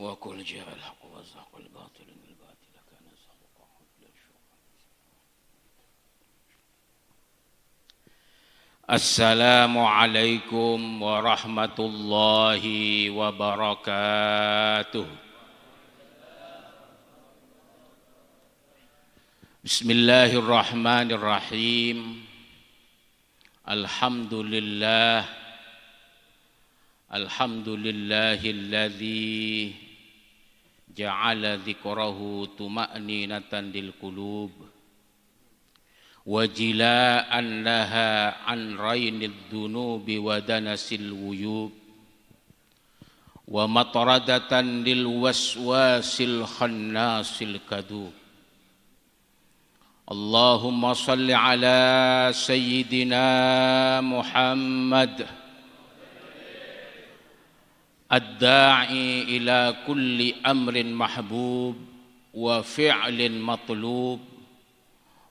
وقل جاء الحق وزهق الباطل إن الباطل كان زهوقا. السلام عليكم ورحمة الله وبركاته. بسم الله الرحمن الرحيم. الحمد لله الذي جعل ذكره طمأنينة للقلوب وجلاء لها عن رين الذنوب ودنس الويوب ومطردة للوسواس الخناس الكذوب. اللهم صل على سيدنا محمد الداعي إلى كل أمر محبوب وفعل مطلوب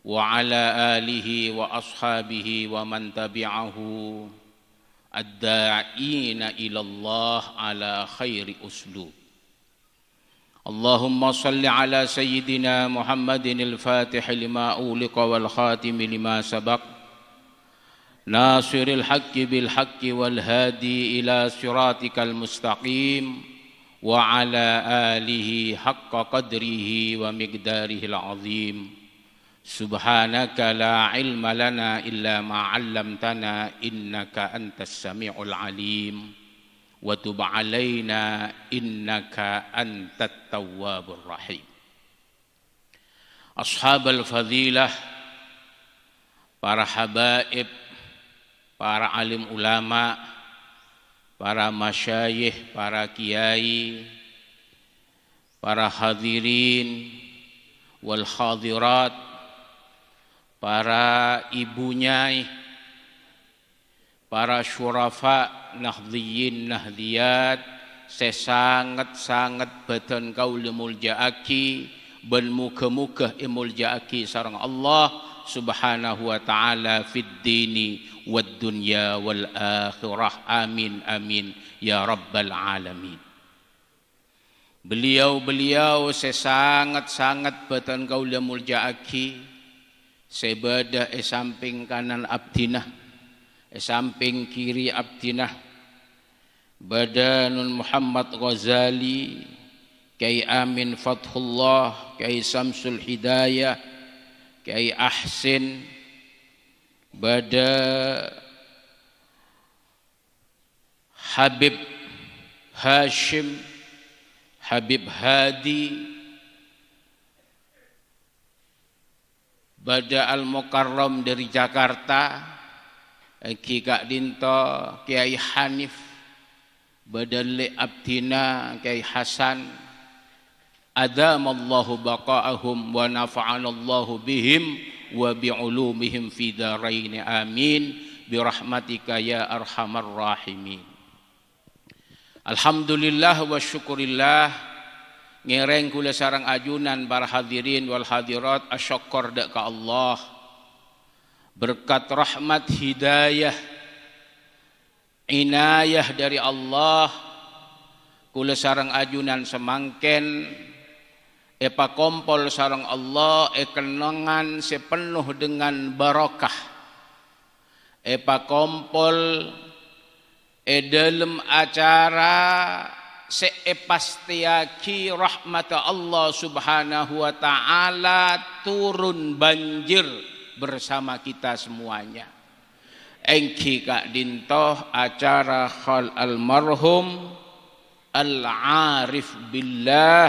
وعلى آله وأصحابه ومن تبعه الداعين إلى الله على خير أسلوب. اللهم صل على سيدنا محمد الفاتح لما أغلق والخاتم لما سبق ناصر الحق بالحق والهادي إلى صراطك المستقيم وعلى آله حق قدره ومقداره العظيم. سبحانك لا علم لنا إلا ما علمتنا إنك أنت السميع العليم وتب علينا إنك أنت التواب الرحيم. أصحاب الفضيلة, para habaib, para alim ulama, para masyayikh, para kiai, para hadirin wal hadirat, para ibunya, para syurafa, nahdhiyin, nahdhiyat, sesangat-sangat badan kaula muljaaki, ben muga-muga imuljaaki sareng Allah subhanahu wa ta'ala fid dini wad dunya wal akhirah. Amin amin ya rabbal alamin. Beliau sesangat-sangat badan kaula muljaaki, sebada samping kanan abdinah, samping kiri abdinah, Badanul Muhammad Ghazali, Kiai Amin Fathullah, Kiai Samsul Hidayah, Kiai Ahsin, Bada Habib Hashim, Habib Hadi, Bada Al-Mukarram dari Jakarta, Ki Kak Dinto, Kiai Hanif, Badal Abdina, Kiai Hasan, adamallahu baqa'ahum wa nafa'anallahu bihim wa bi'ulumihim fi darain amin birahmatika ya arhamar rahimin. Alhamdulillah wa syukurillah, ngereng kula sarang ajunan para hadirin wal hadirat, asyukur dak ka Allah berkat rahmat hidayah inayah dari Allah, kula sarang ajunan semangken epa kompol sarang Allah kenangan sepenuh dengan barakah, epa kompol dalam acara sepastiaki rahmat Allah subhanahu wa ta'ala turun banjir bersama kita semuanya. Engki Kak Dintoh acara khal almarhum al-arif billah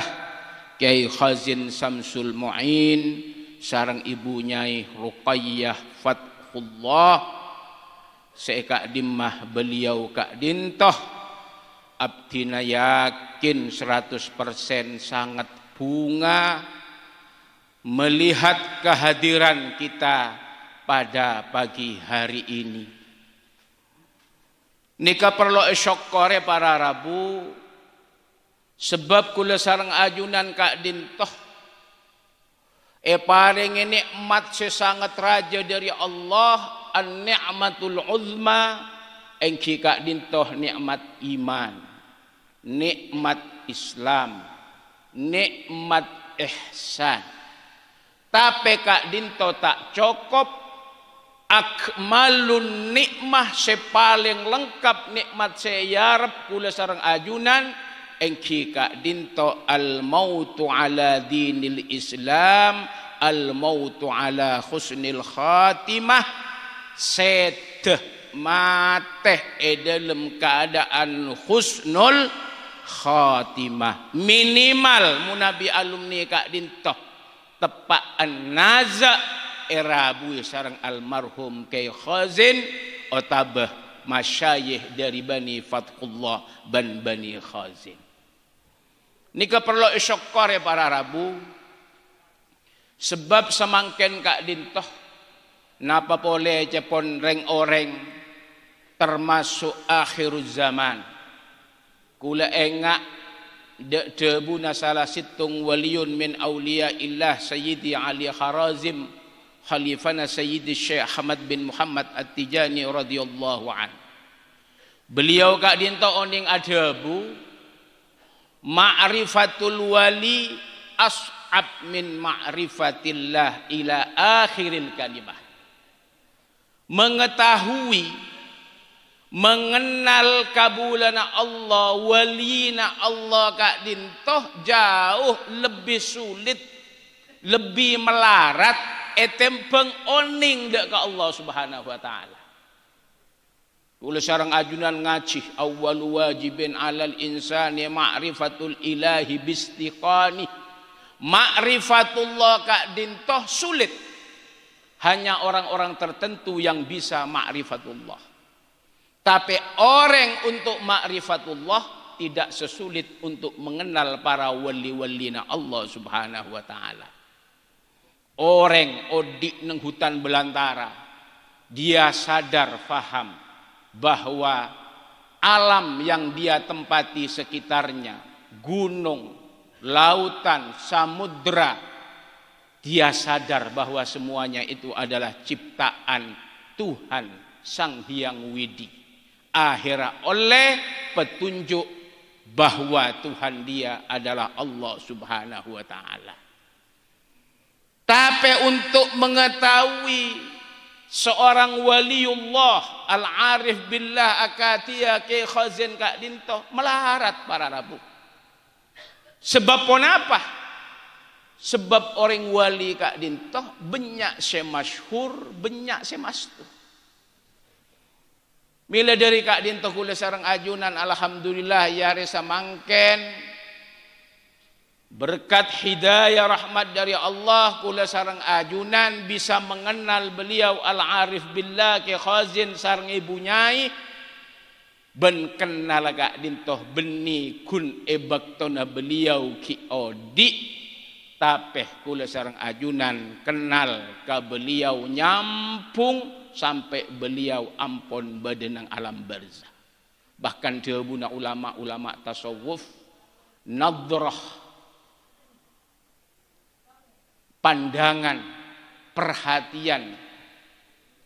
Kiai Khazin Samsul Mu'in sarang ibunya Ruqayyah Fathullah, Kak Dimmah beliau Kak Dintoh abdina yakin 100% sangat bunga melihat kehadiran kita pada pagi hari ini. Nika perlu syukure para Rabu, sebab kula sareng ajunan Kak Dintoh paring nikmat sesangat raja dari Allah, an-ni'matul uzma, engki Kak Dintoh nikmat iman, nikmat Islam, nikmat ihsan. Tapi kak dinto tak cukup, akmalun nikmah sepaling lengkap nikmat seyarap kula sareng ajunan engki kak dinto al mautu ala dinil Islam, al mautu ala husnil khatimah, sedeh mateh dalam keadaan husnul khatimah. Minimal munabi alumni kak dinto tepaan naza erabu sarang almarhum Kyai Khazin otabah masyayikh dari Bani Fathullah ban Bani Khazin. Nika perlu isyukar ya para rabu, sebab semangken kak dintoh napa boleh cepon reng oreng termasuk akhirul zaman. Kula engak debuna salah situng waliyun min awliya illah Sayyidi Ali Harazim Khalifana Sayyidi Syekh Ahmad bin Muhammad At-Tijani radhiyallahu an. Beliau kak dinto oning adabu ma'rifatul wali as'ab min ma'rifatillah ila akhiril kalimah. Mengetahui, mengenal kabulana Allah, walina Allah kak dintoh jauh lebih sulit, lebih melarat etempeng oning dek ke Allah Subhanahu wa taala. Kula sareng ajunan ngaji awwalu wajibin alal insani ma'rifatul ilahi bistiqani. Ma'rifatullah kak dintoh sulit. Hanya orang-orang tertentu yang bisa ma'rifatullah. Tapi orang untuk ma'rifatullah tidak sesulit untuk mengenal para wali-walina Allah Subhanahu wa taala. Orang odik neng hutan belantara, dia sadar faham bahwa alam yang dia tempati sekitarnya, gunung, lautan, samudra, dia sadar bahwa semuanya itu adalah ciptaan Tuhan Sang Hyang Widi. Akhirnya oleh petunjuk bahwa Tuhan dia adalah Allah Subhanahu wa taala. Tapi untuk mengetahui seorang waliullah al-arif billah akatia Kyai Khazin kak dinto melarat para rabu. Sebab apa? Sebab orang wali kak dinto banyak semasyhur, banyak semastuh. Mila dari kak dinto kula sareng ajunan alhamdulillah yare samangken berkat hidayah rahmat dari Allah kula sareng ajunan bisa mengenal beliau al-arif billah Kyai Khazin sareng ibu nyai ben kenal kak dintoh beni kun ebaktona beliau ki odi tapeh kula sareng ajunan kenal ka beliau nyampung sampai beliau ampun badenang alam barzah. Bahkan dihubuna ulama-ulama tasawuf nadrah pandangan perhatian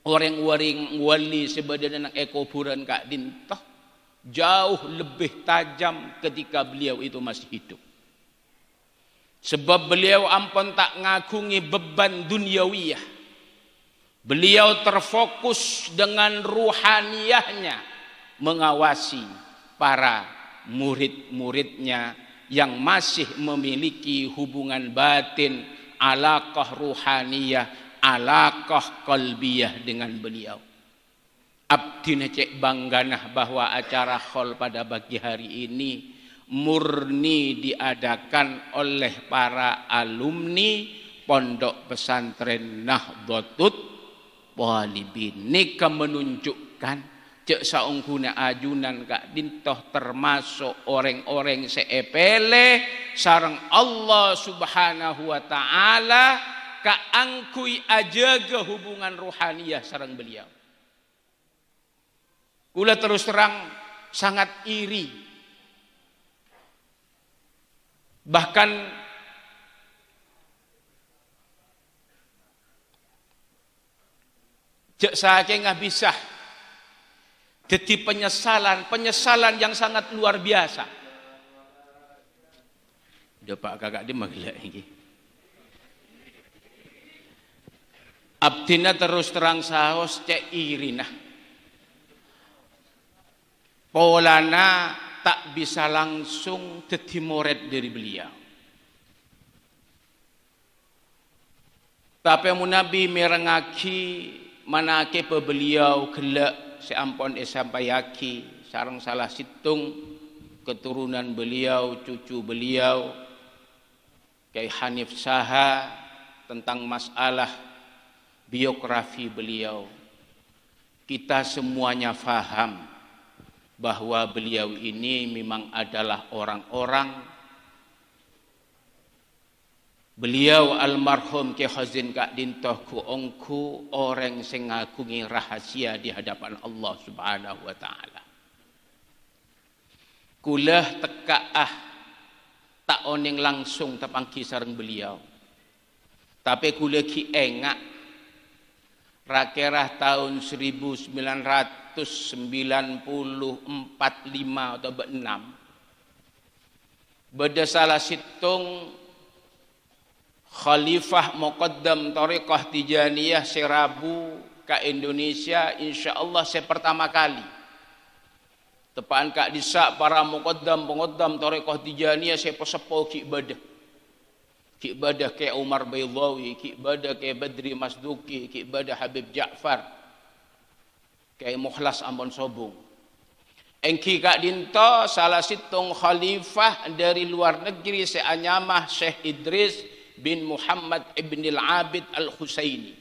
orang-orang wali sebadan kuburan kak dintoh jauh lebih tajam ketika beliau itu masih hidup. Sebab beliau ampun tak ngagungi beban duniawiyah. Beliau terfokus dengan ruhaniyahnya mengawasi para murid-muridnya yang masih memiliki hubungan batin, alaqah ruhaniyah, alaqah qalbiyah dengan beliau. Abdi cek bangganah bahwa acara khol pada pagi hari ini murni diadakan oleh para alumni Pondok Pesantren Nahdlatul Thalibin. Nika menunjukkan cek saungguna ajunan kak dintoh termasuk orang-orang seepele sareng Allah Subhanahu wa taala kaangkui ajaga hubungan ruhaniyah sareng beliau. Kula terus terang sangat iri. Bahkan cek saya nggak bisa. Jadi penyesalan yang sangat luar biasa. Dapat kakak dia magelak lagi. Abdina terus terang sahos cek irina. Polana tak bisa langsung dadi murid dari beliau. Tapi Nabi merengaki manake pe beliau gelak seampun sampai yaki sareng salah situng keturunan beliau, cucu beliau Kyai Hanif Saha tentang masalah biografi beliau. Kita semuanya faham bahwa beliau ini memang adalah beliau almarhum Kyai Khazin Kak Dintoh ku ongku orang sing ngagungi rahasia di hadapan Allah Subhanahu wa taala. Kulah tekaah tak oning langsung tapangki sareng beliau. Tapi kulah ki engak rakerah tahun 1994 5 atau 6 beda salah situng Khalifah Muqaddam Thariqah Tijaniyah Serabu ke Indonesia, insyaallah saya pertama kali tepaan kak disak para Muqaddam Thariqah Tijaniyah saya pesepo ki ibadah ke Umar Baydawi, ki ibadah ke Badri Masduki, ki ibadah Habib Ja'far, ke Mukhlas Ambon Sobung. Engki kak dinto salah situng khalifah dari luar negeri seanyamah Syekh Idris bin Muhammad ibn al-Abid al-Husaini.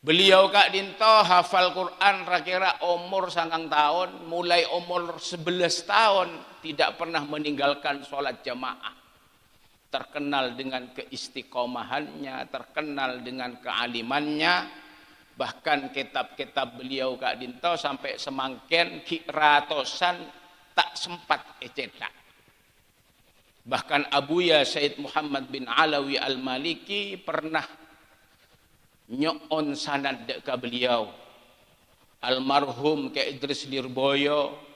Beliau kak dinto hafal Quran kira umur 9 tahun, mulai umur 11 tahun tidak pernah meninggalkan sholat jamaah. Terkenal dengan keistiqomahannya, terkenal dengan kealimannya, bahkan kitab-kitab beliau kak dinto sampai semangken ratusan tak sempat cetak. Bahkan Abuya Said Muhammad bin Alawi Al-Maliki pernah nyoon sanad ke beliau. Almarhum ke Idris Lirboyo,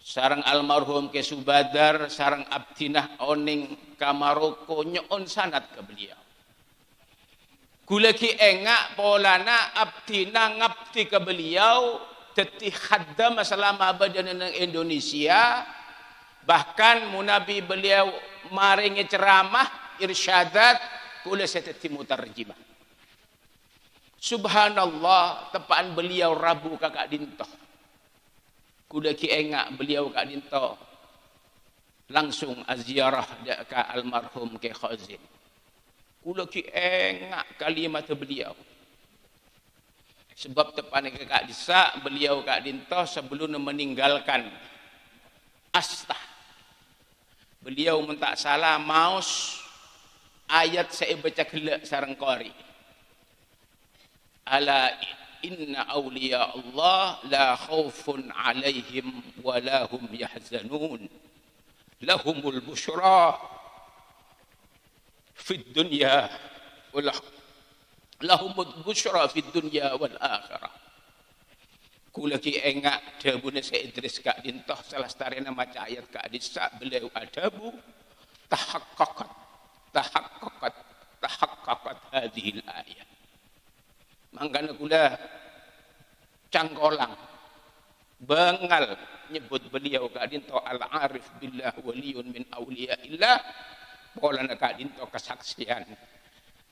sarang almarhum ke Subadar, sarang Abdinah Oning Kamaroko nyoon sanad ke beliau. Kulaki engak polana Abdinah ngabdi ke beliau dadi khaddam selama badan Indonesia. Bahkan munabi beliau maringi ceramah irsyadat kula seteti mutarjimah. Subhanallah tepaan beliau Rabu kakak dintoh. Kuda ki engak beliau kak dintoh langsung aziarah ka almarhum Kyai Khazin. Kuda ki engak kalimat beliau. Sebab tepaan kakak disa beliau kak dintoh sebelum meninggalkan astah. Beliau mentak salah maus ayat saya baca gelak sareng qari. Ala inna awliya Allah la khaufun alaihim wa lahum yahzanun. Lahumul busyra fid dunya wal lahumul busyra fid dunya wal akhirah. Kulaki engak dabune Syekh Idris kak dintoh salah starena maca ayat kak disa beliau adabu tahaqqaqat hadhil ayat. Mangkana kula cangkolang bengal nyebut beliau kak dintoh al-arif billah waliyun min awliyaillah. Polana kak dintoh kesaksian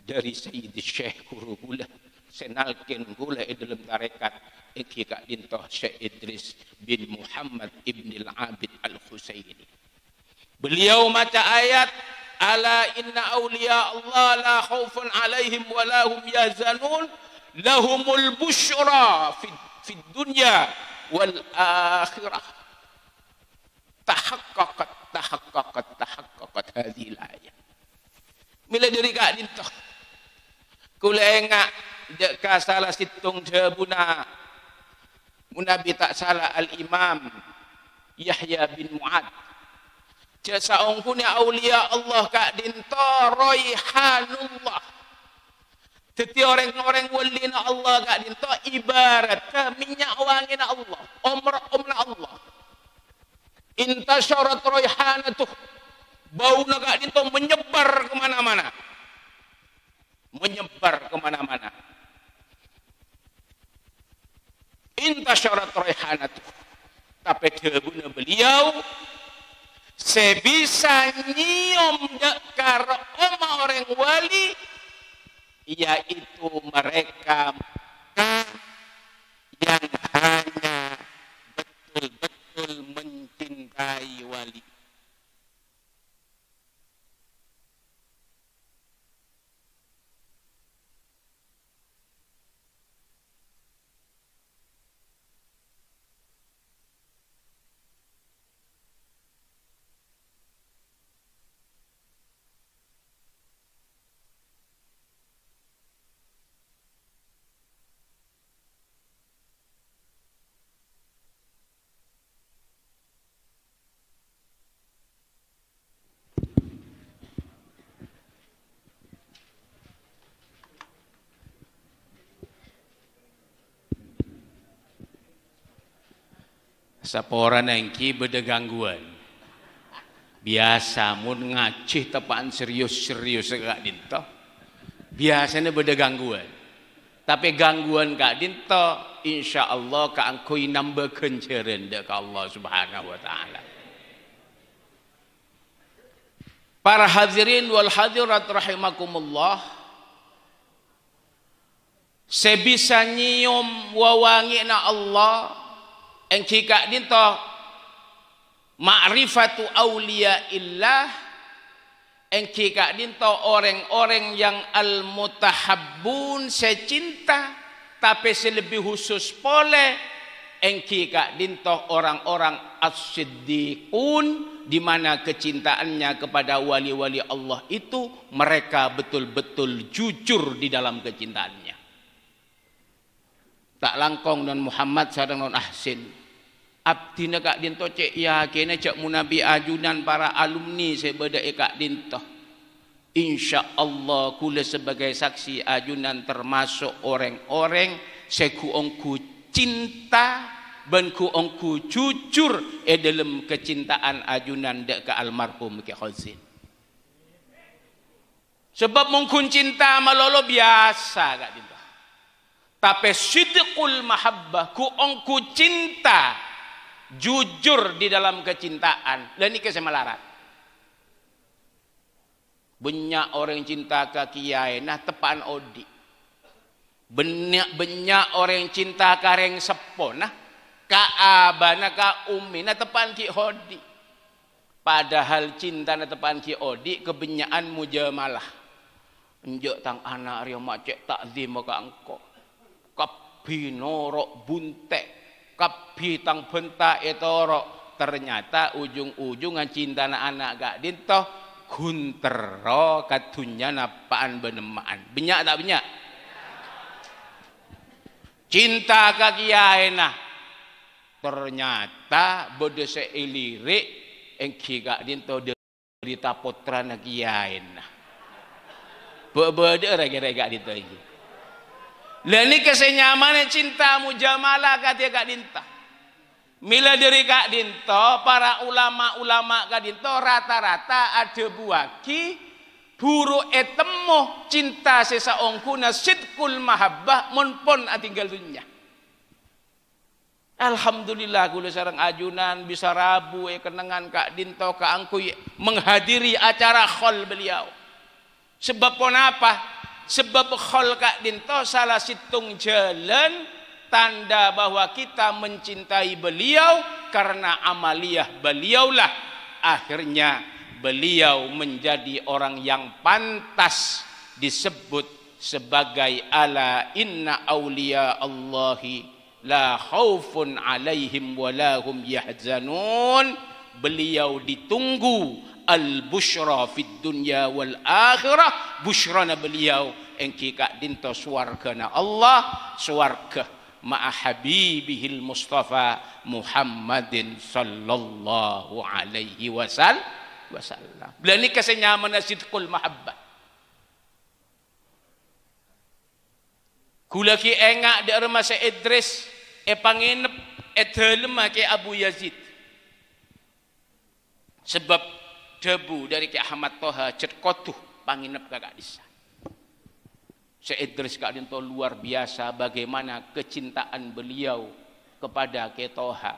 dari Sayyid Syekh guru kula senalken kula dalam tarekat iki kak dintoh Syekh Idris bin Muhammad ibn al-Abid al-Husaini. Beliau maca ayat ala inna awliya Allah la khaufun alaihim wa lahum yahzanun lahumul busyra fid dunya wal akhirah. Tahaqqaqat hadhil ayat. Mila dari kak dintoh kula engak deka salah situng jabuna munabi tak salah al-imam Yahya bin Mu'ad jasa ongkunya awliya Allah kak dinto royhanullah. Jadi orang-orang walina Allah kak dinto ibarat ke minyak wangina Allah, omna Allah. intasyarat raihanatuh, bau Kak Dinto menyebar kemana-mana, menyebar kemana-mana. Intasyarat raihanatuh, tapi debuna beliau sebisa nyium dekar orang wali, yaitu mereka yang hanya betul-betul mencintai wali. Sapora nengki beda gangguan. Biasa mun ngacih tepaan serius-serius Kak Dinto. Biasanya beda gangguan. Tapi gangguan Kak Dinto insya Allah kaangkui nambah kenceran dek Allah Subhanahu wa taala. Para hadirin wal hadirat rahimakumullah. Sebisa nyium wawangi na Allah engki Kak Dinto ma'rifatu awliya illah, engki Kak Dinto orang-orang yang al-mutahabbun secinta, tapi selebih khusus pole engki Kak Dinto orang-orang as-siddiqun, di mana kecintaannya kepada wali-wali Allah itu mereka betul-betul jujur di dalam kecintaannya. Tak langkong non Muhammad sareng non Ahsin. Abdina Kak Dinto cek yakin cek munabi ajunan para alumni sebeda Kak Dinto. Insya Allah kula sebagai saksi ajunan termasuk orang-orang seku ongku cinta dan ku ongku jujur dalam kecintaan ajunan dek ke almarhum Ki Khazin. Sebab mungkin cinta malolo biasa Kak Dinto. Tapi sidqul mahabbah ku ongku cinta jujur di dalam kecintaan. Dan ini kesemalarat. Banyak orang cinta ke kiai nah tepaan odi. Banyak orang cinta kareng sepo nah ka abana ka umi nah tepaan ki hodi. Padahal cinta nah tepaan ki odi kebenyaan mujamalah. Enjak tang anak ria macek takzim ka engko. Kapi norok buntek, kapi tang bentak etorok. Ternyata ujung-ujungan cinta anak Kak Dinto guntero katunya napaan benemaan. Benyak tak benyak? Cinta ka kiai nah. Ternyata bode seilirik engki Kak Dinto derita putra na kiai nah. Bode rega-rega Dinto iki. Lani kesenyamanan cinta mujamalah kata Kak Dinto. Mila dari Kak Dinto, para ulama-ulama Kak Dinto rata-rata ada buaki buru etemo cinta sesaongkuna sidqul mahabbah monpon atinggal dunia. Alhamdulillah kula sareng ajunan bisa rabu kenangan Kak Dinto kaangkui menghadiri acara khol beliau. Sebab pon apa? Sebab khol Kak Dinto salah situng jalan tanda bahwa kita mencintai beliau karena amaliyah beliaulah akhirnya beliau menjadi orang yang pantas disebut sebagai ala inna awliya Allahi la khaufun alaihim walahum yahzanun. Beliau ditunggu al-bushra fid dunya wal akhirah. Bushrana beliau engki Kak Dinto swargana Allah, swarga ma'a habibihil Mustafa Muhammadin sallallahu alaihi wasallam. Belani kesenyaman sidqul mahabbah. Kula ki engak de masa Idris panginep dalem ke Abu Yazid. Sebab debu dari Ki Ahmad Toha cerkotuh panginep kakak disa. Syekh Idris Kak Dinto luar biasa bagaimana kecintaan beliau kepada Ki Toha.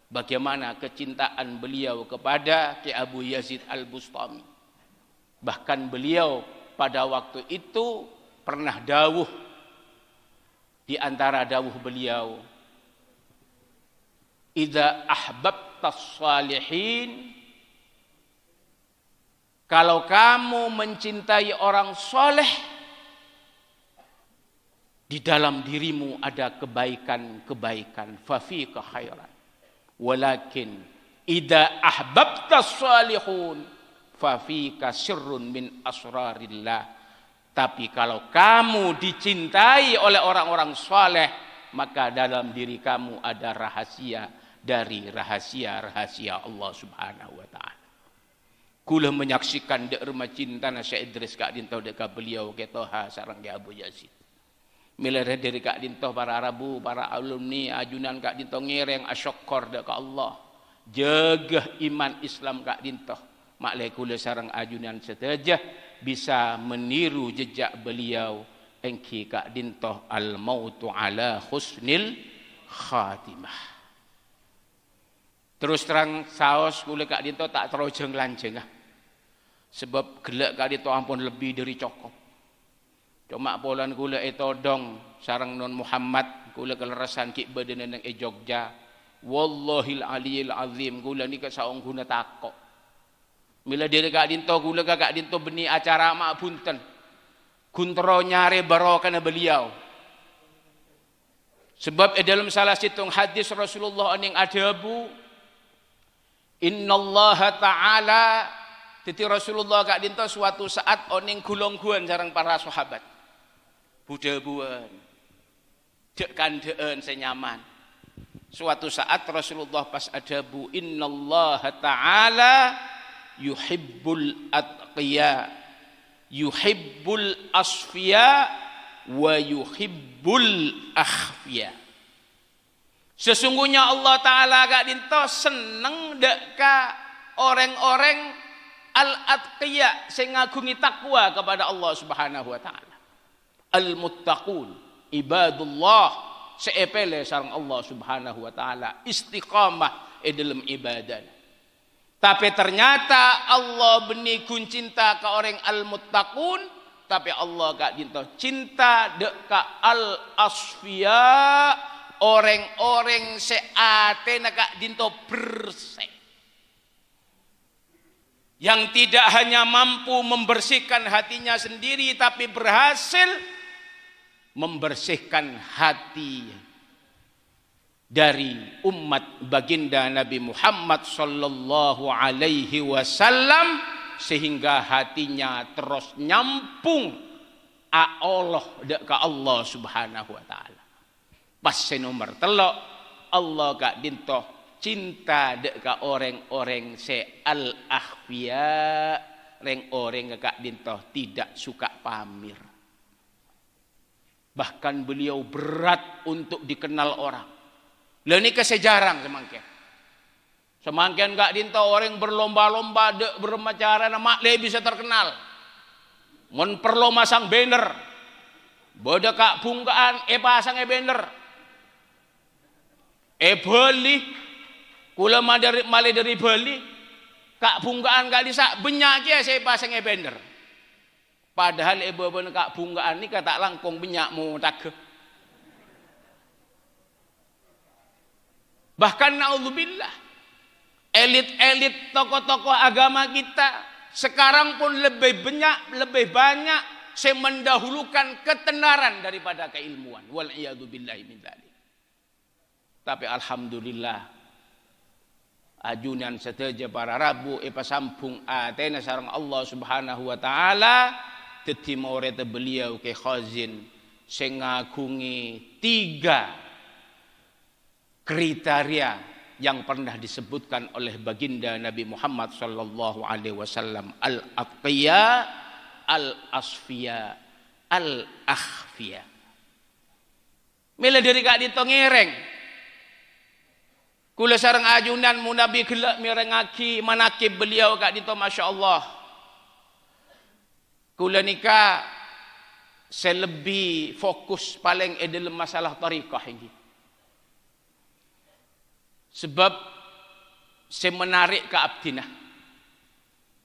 Bagaimana kecintaan beliau kepada Ki Abu Yazid Al-Bustami. Bahkan beliau pada waktu itu pernah dawuh, di antara dawuh beliau, idza ahbabtas salihin, kalau kamu mencintai orang soleh, di dalam dirimu ada kebaikan-kebaikan, fafika khairan. Walakin idza ahbabtas salihun fafika sirrun min asrarillah. Tapi kalau kamu dicintai oleh orang-orang soleh, maka dalam diri kamu ada rahasia dari rahasia-rahasia Allah Subhanahu wa taala. Kula menyaksikan dek rumah cinta na Syekh Idris Kak Dinto dekat beliau Ki Toha sareng Ki Abu Yazid. Mila dari Kak Dinto para Arabu, para alumni ajunan Kak Dinto ngereng asyokor dekat Allah. Jaga iman Islam Kak Dinto. Maklai kula sareng ajunan setajah bisa meniru jejak beliau engki Kak Dinto al-mautu ala husnil khatimah. Terus terang saos kula Kak Dinto tak terojeng lanjeng. Sebab gelak Kak Dinto ampun lebih dari cukup. Cuma polan kula etodong sareng non Muhammad kula kelerasan ki badan nang Jogja. Wallahil aliyil azim kula nika saong guna takok. Mila diri Kak Dinto kula Kak Dinto beni acara mak punten. Kuntro nyare barokana beliau. Sebab dalam salah situng hadis Rasulullah aning adabu, innallaha ta'ala, titi Rasulullah Kak Dinto suatu saat oning gulong-guan sareng para sahabat. Budabuan, dek kandeen senyaman. Suatu saat Rasulullah pas adabu, innallaha ta'ala yuhibbul atqiya, yuhibbul asfiya, wa yuhibbul akhfiya. Sesungguhnya Allah Ta'ala Kak Dinto seneng deka orang-orang al-atqiya sing ngagungi takwa kepada Allah Subhanahu wa taala. Al-muttaqun ibadullah seepele sareng Allah Subhanahu wa taala, istiqamah dalam ibadah. Tapi ternyata Allah beni kun cinta ke orang al-muttaqun, tapi Allah Kak Dinto cinta deka al-asfiya, orang-orang seatena Kak Dinto bersih. Yang tidak hanya mampu membersihkan hatinya sendiri, tapi berhasil membersihkan hati dari umat baginda Nabi Muhammad sallallahu alaihi wasallam, sehingga hatinya terus nyampung Allah ke Allah Subhanahu wa taala. Pas nomor telok Allah Kak Dinto cinta deka orang-orang se al-akhfiya, orang Kak Dinto tidak suka pamer. Bahkan beliau berat untuk dikenal orang. Lah ini kesejarang semangken. Semangken Kak Dinto orang berlomba-lomba dek bermacara mak le bisa terkenal. Mun perlu masang banner. Bodo Kak bungkaan pasang banner. Beli kula male dari Bali, Kak bungkaan Kak Disa benyak ya saya pasang banner. Padahal ibu-ibu Kak bungkaan ini kata langkung benyakmu tak. Bahkan naudzubillah, elit-elit tokoh-tokoh agama kita sekarang pun lebih banyak saya mendahulukan ketenaran daripada keilmuan. Wal iyadu billahi min dzalik. Tapi alhamdulillah ajunan seteja para rabu sambung atena sareng Allah Subhanahu wa taala, teti maurete beliau ke khazin sing ngagungi 3 kriteria yang pernah disebutkan oleh baginda Nabi Muhammad sallallahu alaihi wasallam, al-atqiya, al-asfiya, al-akhfiya. Mila dari Kak Dinto ngereng Kula sareng ajunan munabi gelak mirengaki manakib beliau kak dito masyaallah. Kula nika saya lebih fokus paling dalam masalah tariqah ini. Sebab saya menarik ke abdinah.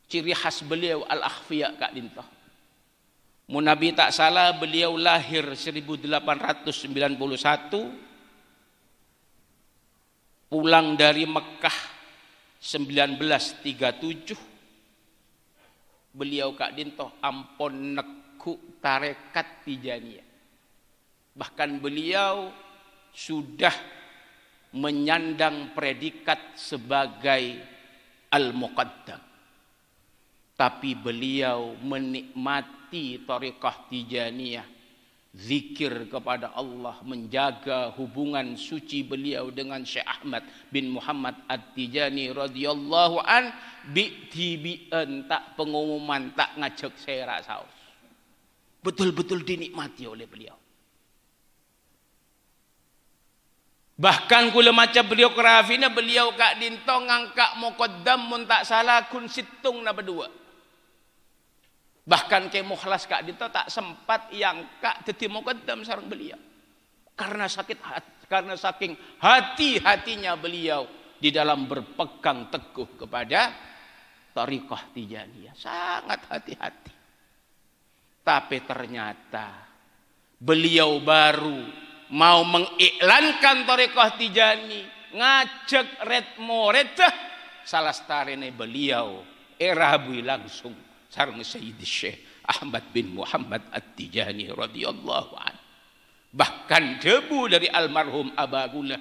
Ciri khas beliau al-akhfiya kak dito. Munabi tak salah beliau lahir 1891. Pulang dari Mekah 1937. Beliau kak dintoh ampun neku tarekat Tijaniyah. Bahkan beliau sudah menyandang predikat sebagai al-muqaddam. Tapi beliau menikmati tarekat Tijaniyah. Zikir kepada Allah, menjaga hubungan suci beliau dengan Syekh Ahmad bin Muhammad At-Tijani radhiyallahu an, bi'tibi'an, tak pengumuman, tak ngajak serak saus. Betul-betul dinikmati oleh beliau. Bahkan kula maca biografinya beliau kak dinto ngangkak muqaddam mun tak salah kun situng na berdua. Bahkan ke mukhlas kak dinto tak sempat yang kak dadi muqaddam sareng beliau. Karena sakit hati, karena saking hati-hatinya beliau di dalam berpegang teguh kepada tariqah Tijaniyah. Sangat hati-hati. Tapi ternyata beliau baru mau mengiklankan tariqah Tijani, ngajak red murid salah starene beliau erabui langsung sareng Sayyid Syekh Ahmad bin Muhammad At-Tijani radhiyallahu an. Bahkan debu dari almarhum Abagula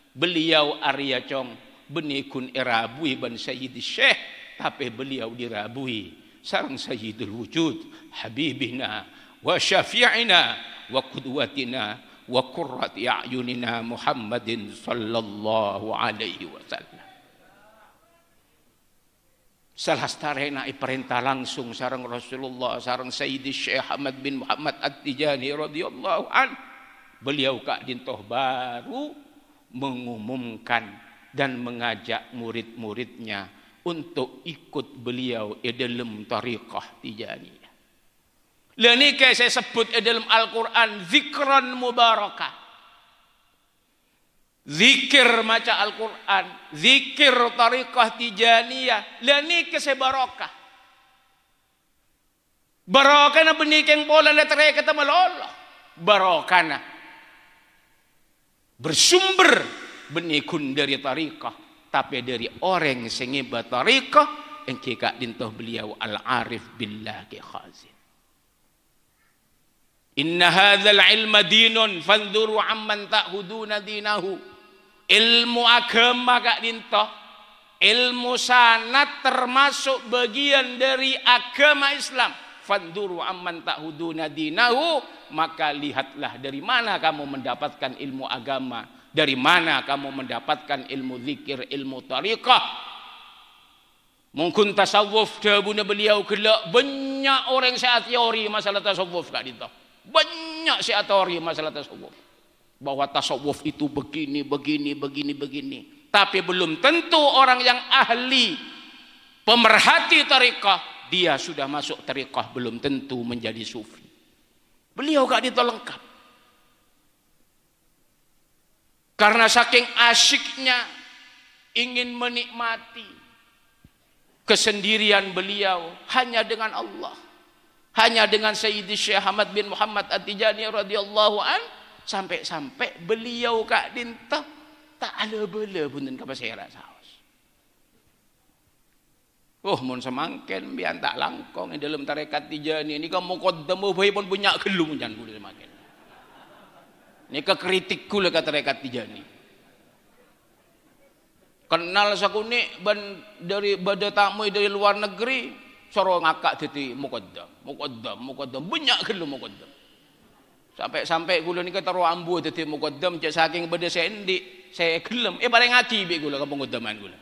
beliau Arya Cong benikun erabui ban Sayyid Syekh, tapi beliau dirabui sareng Sayyidul Wujud Habibina wa Syafi'ina wa qudwatina wa qurrati a'yunina Muhammadin sallallahu alaihi wasallam. Salah starena perintah langsung sareng Rasulullah sareng Sayyidi Syekh Ahmad bin Muhammad At-Tijani radhiyallahu an. Beliau kak dintoh baru mengumumkan dan mengajak murid-muridnya untuk ikut beliau dalam tariqah Tijaniyah. Lani kayak saya sebut dalam Al-Quran zikran mubarakah. Zikir maca Al-Quran, zikir tariqah Tijaniyah, lani kese barokah. Barokah na benikeng pola na tarekat malolo. Barokah na bersumber benikun dari tariqah, tapi dari orang sengiba tariqah yang kika dintoh beliau al-arif billahi khazin. Inna hadzal ilma dinun fanzuru amman ta'khuduna dinahu. Ilmu agama kak dintoh, ilmu sanad termasuk bagian dari agama Islam. Fanzuru amman ta'khuduna dinahu, maka lihatlah dari mana kamu mendapatkan ilmu agama, dari mana kamu mendapatkan ilmu zikir, ilmu tariqah. Mungkin tasawuf dabuna beliau gelak banyak orang saya teori masalah tasawuf kak dintoh. Banyak saya teori masalah tasawuf. Bahwa tasawuf itu begini. Tapi belum tentu orang yang ahli pemerhati tariqah, dia sudah masuk tariqah belum tentu menjadi sufi. Beliau gak ditolongkap. Karena saking asyiknya ingin menikmati kesendirian beliau hanya dengan Allah. Hanya dengan Sayyidi Syekh Ahmad bin Muhammad At-Tijani radhiyallahu an. Sampai-sampai beliau kak dinta tak ada bela punten kapasera saos. Oh mun semangken bian tak langkong dalam tarekat Tijani ini kamu qaddam bae pun punya gelung jan kula semangken. Ini kritik kula ka tarekat Tijani. Kenal sakune ban dari bada tamu dari luar negeri soro ngakak dadi muqaddam banyak gelung muqaddam. Sampai kula nika taruh ambu dadi muqaddam cek saking beda saya endi saya gelem bareng ngaji be kula kampung qaddaman kula.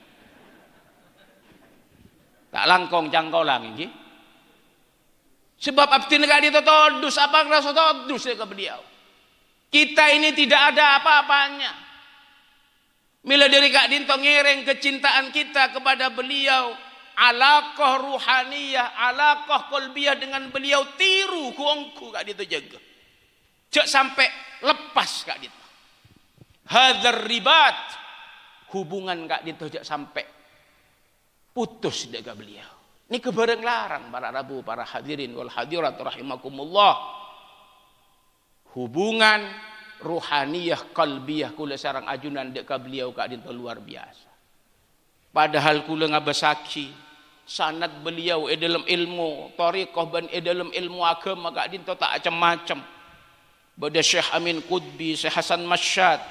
Tak langkong cangkolang iki. Sebab abdi nek ditotodus apa rasa todus ke beliau. Kita ini tidak ada apa-apanya. Mila dari Kak Dinto ngereng kecintaan kita kepada beliau, alaqah ruhaniyah, alaqah qalbiyah dengan beliau, tiru kuongku Kak Dinto jaga. Cek sampai lepas Kak Dinto. Hadzal ribat, hubungan Kak Dinto cek sampai putus dengan beliau. Ini kebareng larang para rabu, para hadirin wal hadirat rahimakumullah. Hubungan ruhaniyah qalbiyah kula sarang ajunan dek ka beliau Kak Dinto luar biasa. Padahal kula ngabasaki sanad beliau dalam ilmu thariqah ban dalam ilmu agama Kak Dinto tak macam-macam. Bada Syekh Amin Qutbi, Syekh Hasan Masyad,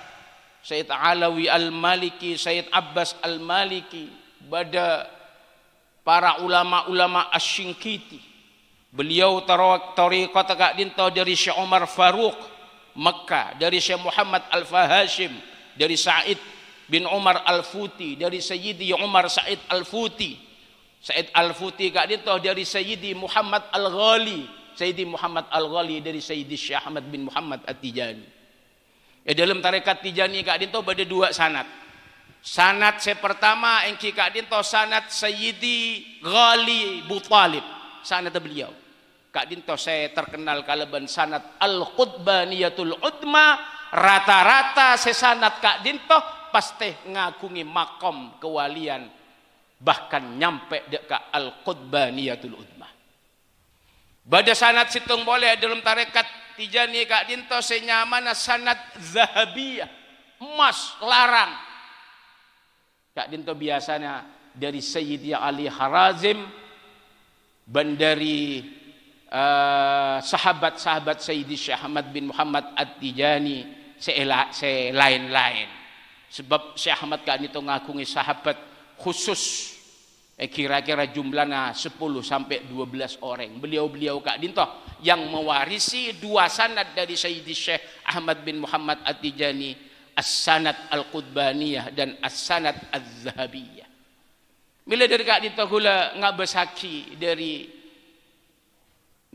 Sayyid Alawi Al-Maliki, Sayyid Abbas Al-Maliki, bada para ulama-ulama Asy-Syinkiti. Beliau tariqat Kak Dinto dari Syekh Umar Faruq Mekah, dari Syekh Muhammad Al-Fahashim, dari Sa'id bin Umar Al-Futi, dari Sayyidi Umar Sa'id Al-Futi. Sa'id Al-Futi Kak Dinto dari Sayyidi Muhammad Al-Ghali, Sayyidi Muhammad Al-Ghali dari Sayyidi Syekh Ahmad bin Muhammad At-Tijani. Dalam tarekat Tijani Kak Dinto ada dua sanad. Sanad saya pertama engki Kak Dinto sanad Sayyidi Ghali Butalib, sanad beliau. Kak Dinto saya terkenal kalaban sanad Al-Qutbaniyatul Udma, rata-rata sesanad Kak Dinto pasti ngagungi makom kewalian, bahkan nyampe deka Al-Qutbaniyatul Udma. Bada sanad situng boleh dalam tarekat Tijani Kak Dinto senyamana sanad Zahabiyah, emas larang. Kak Dinto biasanya dari Sayyidi Ali Harazim dan dari sahabat-sahabat Sayyidi Syekh Ahmad bin Muhammad At-Tijani lain-lain. Sebab Syekh Ahmad Kak Dinto ngagungi sahabat khusus kira-kira jumlahnya 10 sampai 12 orang. Beliau-beliau Kak Dinto yang mewarisi dua sanad dari Sayyidi Syekh Ahmad bin Muhammad At-Tijani, As-Sanad Al-Qutbaniyah dan As-Sanad Az-Zahabiyah. Bila dari Kak Dinto gula ngabesaki dari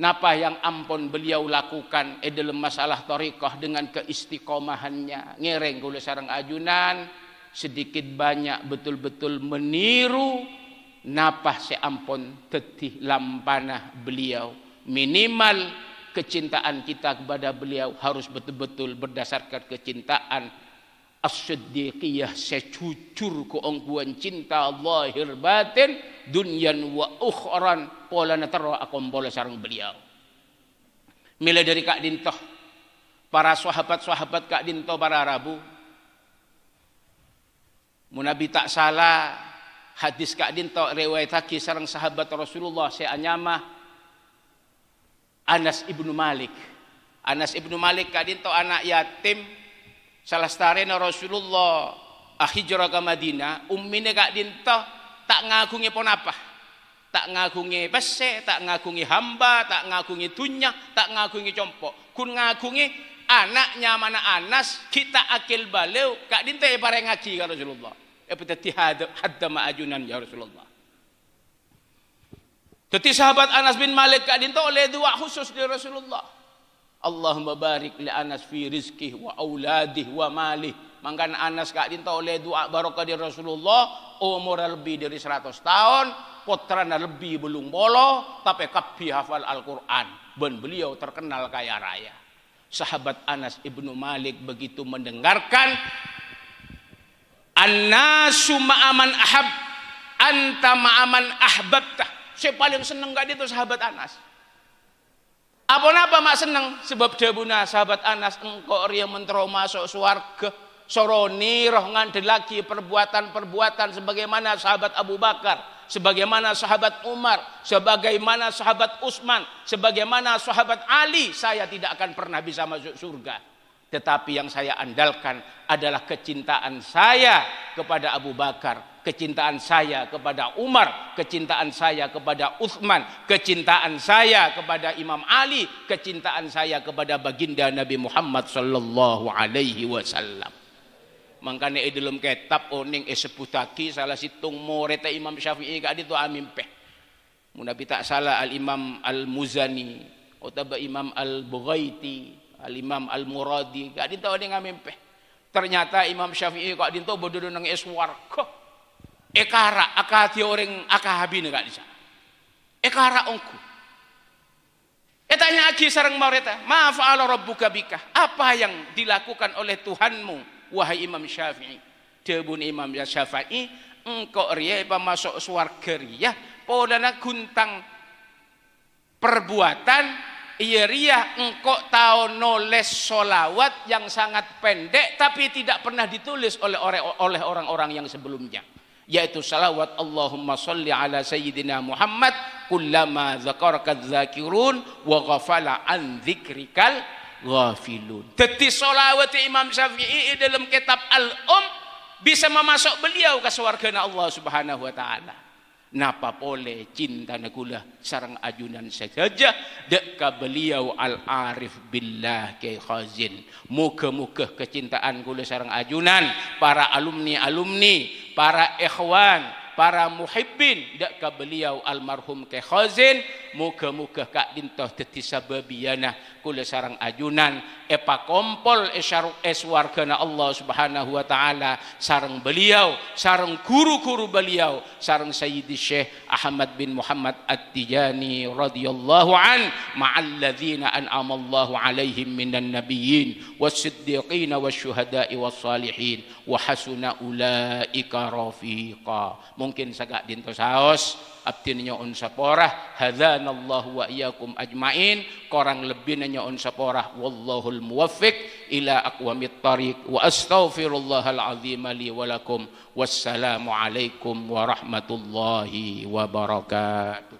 napa yang ampun beliau lakukan dalam masalah thariqah dengan keistiqomahannya, ngereng kula sareng ajunan sedikit banyak betul-betul meniru napa seampun tetih lampanah beliau. Minimal kecintaan kita kepada beliau harus betul-betul berdasarkan kecintaan as-siddiqiyah, secujur keongkuan cinta zahir batin, dunyan wa ukhran, pola nataro akom bola sarang beliau. Mila dari Kak Dinto, para sahabat-sahabat Kak Dinto para rabu, munabi tak salah hadis Kak Dinto riwayatake sareng sahabat Rasulullah seanyama Anas ibnu Malik. Anas ibnu Malik Kak Dinto anak yatim salah starena Rasulullah hijrah ke Madinah. Ummine Kak Dinto tak ngagungi pon apa, tak ngagungi bese, tak ngagungi hamba, tak ngagungi dunya, tak ngagungi compok, kun ngagungi anaknya mana Anas kita akil balew Kak Dinto bareng ngaji ka Rasulullah. Petati hadda ma'ajunan ya Rasulullah. Jadi sahabat Anas bin Malik Kak Dinto oleh dua khusus dari Rasulullah. Allahumma barik li Anas fi rizkih wa auladih wa malih. Mangkan Anas Kak Dinto oleh doa barokah dari Rasulullah, umur lebih dari 100 tahun, putrana lebih belum bolo, tapi kabeh hafal Al-Quran. Ben beliau terkenal kaya raya. Sahabat Anas ibnu Malik begitu mendengarkan An-nasu ma'aman ahab, anta ma'aman ahbabtah. Saya paling seneng Kak Dinto sahabat Anas. Apa-apa mak seneng sebab debuna sahabat Anas engkau yang mentero masuk surga soroni roh ngandelaki perbuatan-perbuatan sebagaimana sahabat Abu Bakar, sebagaimana sahabat Umar, sebagaimana sahabat Utsman, sebagaimana sahabat Ali. Saya tidak akan pernah bisa masuk surga, tetapi yang saya andalkan adalah kecintaan saya kepada Abu Bakar, kecintaan saya kepada Umar, kecintaan saya kepada Utsman, kecintaan saya kepada Imam Ali, kecintaan saya kepada baginda Nabi Muhammad sallallahu alaihi wasallam. Mangkane dalam kitab oning seputaki salah situng murid Imam Syafi'i Kak Dinto amimpeh. Munabi tak salah Al-Imam Al-Muzani atau Imam Al-Bughaiti, Al-Imam Al-Muradi Kak Dinto oning amimpeh. Ternyata Imam Syafi'i kok dinto bodoh nang swarga. Ekara akati orang akahabine kak di sana. Ekara ongku. Tanya lagi sareng maureta, ma fa'ala rabbuka bika? Apa yang dilakukan oleh Tuhanmu wahai Imam Syafi'i? Debun Imam Syafi'i, engkau riya masuk swarga riya, podana guntang perbuatan iya riya engkau tahu nulis solawat yang sangat pendek tapi tidak pernah ditulis oleh orang-orang yang sebelumnya, yaitu salawat Allahumma sholli ala sayyidina Muhammad kullama dzakaraka dzakirun wa ghafala an dzikrikal ghafilun. Dadi selawat Imam Syafi'i dalam kitab bisa memasuk beliau ke surga Allah Subhanahu wa taala. Napa boleh cinta nagula sarang ajunan saja dek ka beliau al-arif billah Kyai Khazin. Muga-muga kecintaan kula sarang ajunan, para alumni, para ikhwan, para muhibbin dek ka beliau almarhum Kyai Khazin. Muga-muga kak dintoh dadi sababiana kula sarang ajunan epa kompol eswargana Allah Subhanahu wa taala sarang beliau, sarang guru-guru beliau, sarang Sayyidi Syekh Ahmad bin Muhammad At-Tijani radhiyallahu an ma'al ladzina an'ama Allahu alaihim minan nabiyyin was-siddiqin wasyuhada'i was-salihin wa hasuna ulaika rafiqa. Mungkin sagak dinto saos abdin nyoon saporah hadzanallahu wa iyyakum ajmain, korang lebih nyoon saporah wallahul muwaffiq ila aqwamit thariq wa astaghfirullahal azim li wa lakum wassalamu alaikum warahmatullahi wabarakatuh.